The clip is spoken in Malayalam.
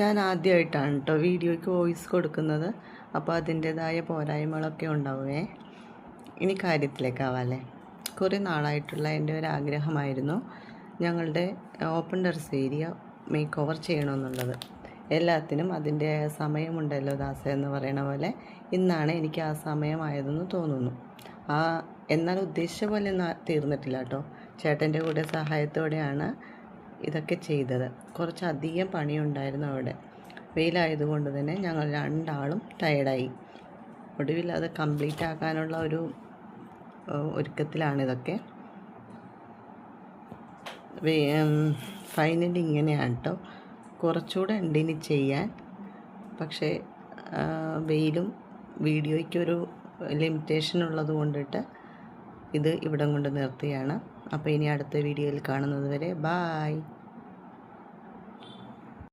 ഞാൻ ആദ്യമായിട്ടാണ് കേട്ടോ വീഡിയോയ്ക്ക് വോയിസ് കൊടുക്കുന്നത്. അപ്പോൾ അതിൻ്റേതായ പോരായ്മകളൊക്കെ ഉണ്ടാവുമേ. ഇനി കാര്യത്തിലേക്കാവാല്ലേ. കുറേ നാളായിട്ടുള്ള എൻ്റെ ഒരു ആഗ്രഹമായിരുന്നു ഞങ്ങളുടെ open terrace area makeover ചെയ്യണമെന്നുള്ളത്. എല്ലാത്തിനും അതിൻ്റെ സമയമുണ്ടല്ലോ ദാസ എന്ന് പറയണ പോലെ ഇന്നാണ് എനിക്ക് ആ സമയമായതെന്ന് തോന്നുന്നു. എന്നാൽ ഉദ്ദേശിച്ച പോലെ തീർന്നിട്ടില്ല കേട്ടോ. ചേട്ടൻ്റെ കൂടെ സഹായത്തോടെയാണ് ഇതൊക്കെ ചെയ്തത്. കുറച്ചധികം പണിയുണ്ടായിരുന്നു അവിടെ. വെയിലായതുകൊണ്ട് തന്നെ ഞങ്ങൾ രണ്ടാളും ടയർഡായി. ഒടുവിൽ അത് കംപ്ലീറ്റ് ആക്കാനുള്ള ഒരു ഒരുക്കത്തിലാണിതൊക്കെ. ഫൈനലി ഇങ്ങനെയാണ് കേട്ടോ. കുറച്ചുകൂടെ ഉണ്ട് ഇനി ചെയ്യാൻ. പക്ഷേ വെയിലും വീഡിയോയ്ക്കൊരു ലിമിറ്റേഷൻ ഉള്ളത് കൊണ്ടിട്ട് ഇത് ഇവിടം കൊണ്ട് നിർത്തുകയാണ്. അപ്പോൾ ഇനി അടുത്ത വീഡിയോയിൽ കാണുന്നത് വരെ ബായ്.